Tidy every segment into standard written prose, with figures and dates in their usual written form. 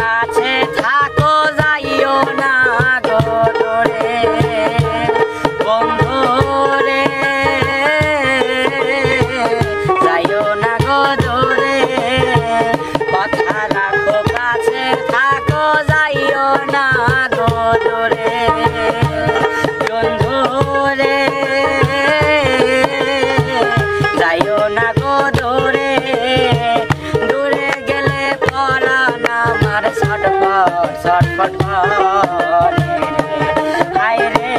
কাছে থাকো যাইও না গো দূরে বন্ধু রে যাইও না গো দূরে কথা রাখো কাছে থাকো যাইও না গো দূরে বন্ধু রে যাইও না গো দূরে দূরে গেলে পরাণ আমার ছটফট ছটফট করে হায় রে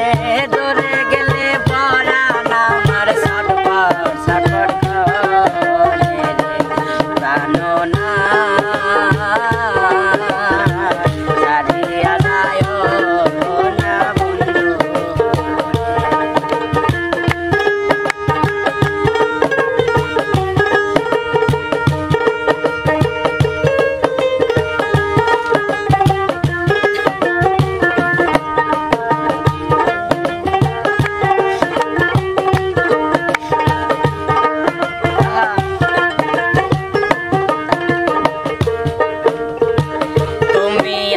দূরে গেলে পরাণ আমার ছটফট ছটফট করে প্রাণ না ছাড়িয়া যাইও না বন্ধু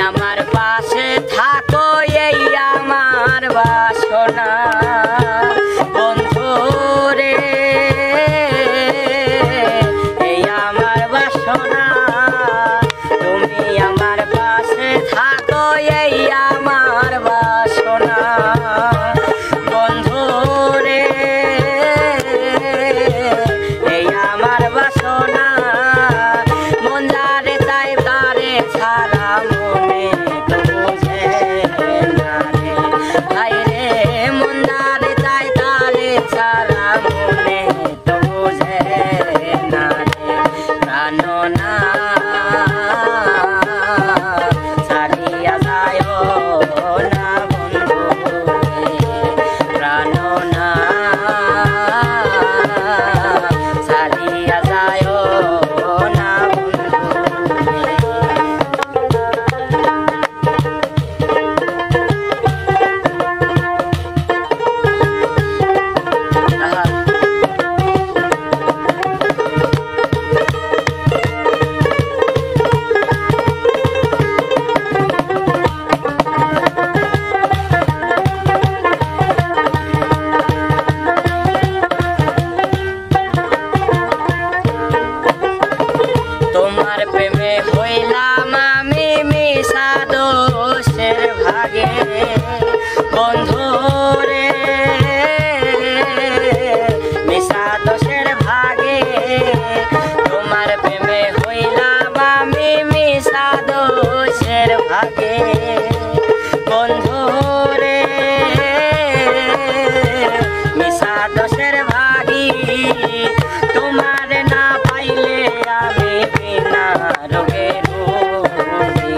আমার পাশে থাকো এই আমার বাসনা বন্ধু রে এই আমার বাসনা তুমি আমার পাশে থাকো এই আমার বাসনা বন্ধু রে এই আমার বাসনা মন যারে চাই তারে ছাড়া মনে তো বুঝে না রে হায় রে মন যারে চাই তারে ছাড়া মনে তো বুঝে না রে প্রাণ না ছাড়িয়া যাইও না বন্ধু প্রাণ না ছাড়িয়া যাইও না তোমার প্রেমে হইলাম আমি মিশা দোষের ভাগে বন্ধু রে মিশা দোষের ভাগে তোমার প্রেমে হইলাম আমি মিশা দোষের ভাগে বন্ধু রে মিশা দোষের ভাগী তোমার না পাইলে আমি বিনা রোগে রোগী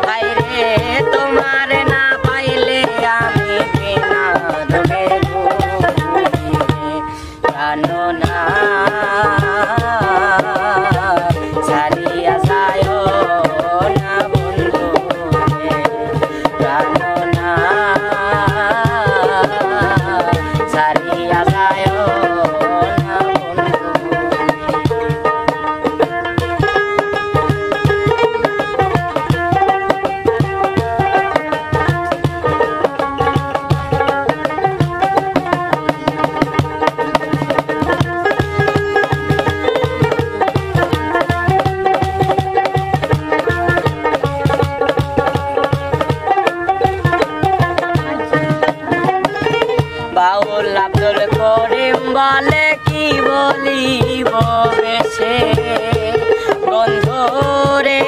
হায় রে তোমার না পাইলে আমি বিনা রোগে রোগী প্রাণ না ছাড়িয়া যাইও না বন্ধু প্রাণ না ছাড়িয়া যাইও না বাউল আব্দুল করিম বলে কি বলিব বেশে বন্ধু রে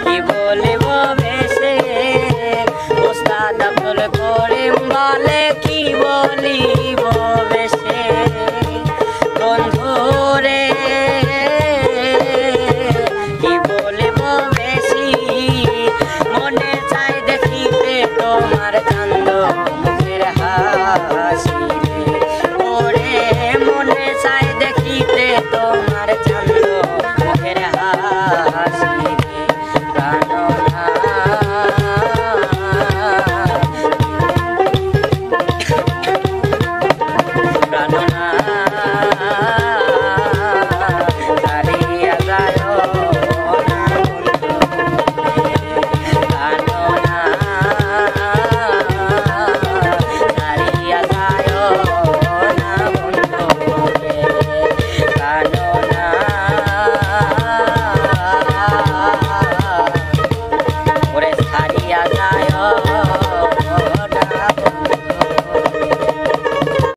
কি বলিব বেশে ওস্তাদ আব্দুল করিম বলে কি বলিব বেশে বন্ধু রে কি বলিব